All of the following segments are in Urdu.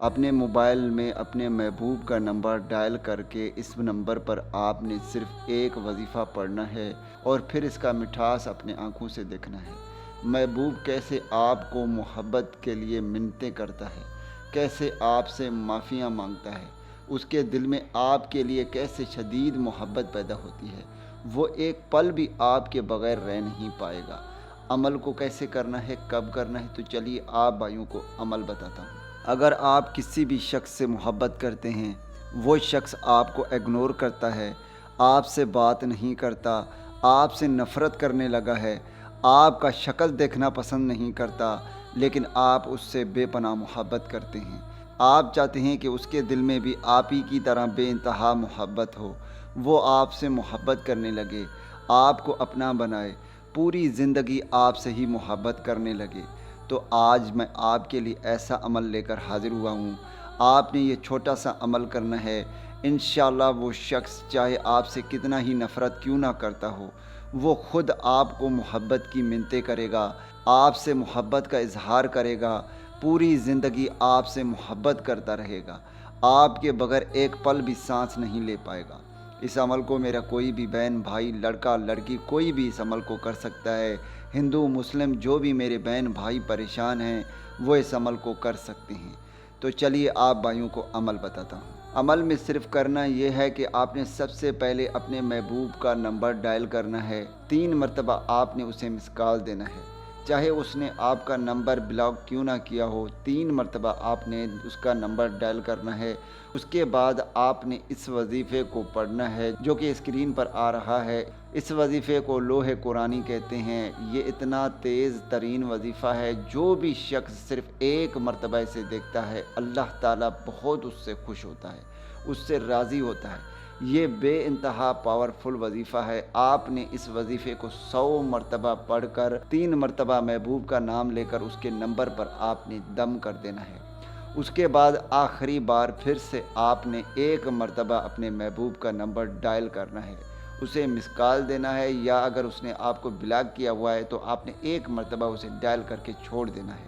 اپنے موبائل میں اپنے محبوب کا نمبر ڈائل کر کے اس نمبر پر آپ نے صرف ایک وظیفہ پڑھنا ہے اور پھر اس کا مٹھاس اپنے آنکھوں سے دیکھنا ہے۔ محبوب کیسے آپ کو محبت کے لیے منتیں کرتا ہے، کیسے آپ سے معافیاں مانگتا ہے، اس کے دل میں آپ کے لیے کیسے شدید محبت پیدا ہوتی ہے۔ وہ ایک پل بھی آپ کے بغیر رہ نہیں پائے گا۔ عمل کو کیسے کرنا ہے، کب کرنا ہے، تو چلیے آپ بھائیوں کو عمل بتاتا ہوں۔ اگر آپ کسی بھی شخص سے محبت کرتے ہیں، وہ شخص آپ کو اگنور کرتا ہے، آپ سے بات نہیں کرتا، آپ سے نفرت کرنے لگا ہے، آپ کا شکل دیکھنا پسند نہیں کرتا، لیکن آپ اس سے بے پناہ محبت کرتے ہیں۔ آپ چاہتے ہیں کہ اس کے دل میں بھی آپ ہی کی طرح بے انتہا محبت ہو، وہ آپ سے محبت کرنے لگے، آپ کو اپنا بنائے، پوری زندگی آپ سے ہی محبت کرنے لگے، تو آج میں آپ کے لیے ایسا عمل لے کر حاضر ہوا ہوں۔ آپ نے یہ چھوٹا سا عمل کرنا ہے۔ انشاءاللہ وہ شخص چاہے آپ سے کتنا ہی نفرت کیوں نہ کرتا ہو، وہ خود آپ کو محبت کی منتیں کرے گا، آپ سے محبت کا اظہار کرے گا، پوری زندگی آپ سے محبت کرتا رہے گا، آپ کے بغیر ایک پل بھی سانس نہیں لے پائے گا۔ اس عمل کو میرا کوئی بھی بہن بھائی، لڑکا لڑکی، کوئی بھی اس عمل کو کر سکتا ہے۔ ہندو مسلم جو بھی میرے بہن بھائی پریشان ہیں، وہ اس عمل کو کر سکتے ہیں۔ تو چلیے آپ بھائیوں کو عمل بتاتا ہوں۔ عمل میں صرف کرنا یہ ہے کہ آپ نے سب سے پہلے اپنے محبوب کا نمبر ڈائل کرنا ہے، 3 مرتبہ آپ نے اسے مس کال دینا ہے، چاہے اس نے آپ کا نمبر بلاک کیوں نہ کیا ہو، 3 مرتبہ آپ نے اس کا نمبر ڈائل کرنا ہے۔ اس کے بعد آپ نے اس وظیفے کو پڑھنا ہے جو کہ اسکرین پر آ رہا ہے۔ اس وظیفے کو لوح قرآنی کہتے ہیں۔ یہ اتنا تیز ترین وظیفہ ہے، جو بھی شخص صرف ایک مرتبہ اسے دیکھتا ہے، اللہ تعالیٰ بہت اس سے خوش ہوتا ہے، اس سے راضی ہوتا ہے۔ یہ بے انتہا پاورفل وظیفہ ہے۔ آپ نے اس وظیفے کو 100 مرتبہ پڑھ کر 3 مرتبہ محبوب کا نام لے کر اس کے نمبر پر آپ نے دم کر دینا ہے۔ اس کے بعد آخری بار پھر سے آپ نے 1 مرتبہ اپنے محبوب کا نمبر ڈائل کرنا ہے، اسے مس کال دینا ہے، یا اگر اس نے آپ کو بلاک کیا ہوا ہے تو آپ نے 1 مرتبہ اسے ڈائل کر کے چھوڑ دینا ہے۔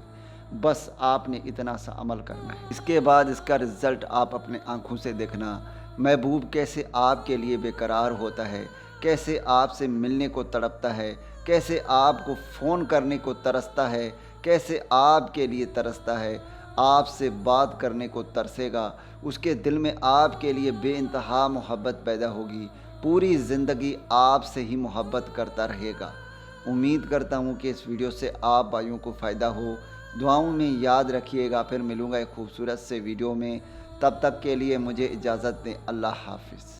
بس آپ نے اتنا سا عمل کرنا ہے۔ اس کے بعد اس کا رزلٹ آپ اپنے آنکھوں سے دیکھنا۔ محبوب کیسے آپ کے لیے بے قرار ہوتا ہے، کیسے آپ سے ملنے کو تڑپتا ہے، کیسے آپ کو فون کرنے کو ترستا ہے، کیسے آپ کے لیے ترستا ہے، آپ سے بات کرنے کو ترسے گا، اس کے دل میں آپ کے لیے بے انتہا محبت پیدا ہوگی، پوری زندگی آپ سے ہی محبت کرتا رہے گا۔ امید کرتا ہوں کہ اس ویڈیو سے آپ بھائیوں کو فائدہ ہو۔ دعاؤں میں یاد رکھیے گا، پھر ملوں گا ایک خوبصورت سے ویڈیو میں۔ تب تک کے لیے مجھے اجازت دیں۔ اللہ حافظ۔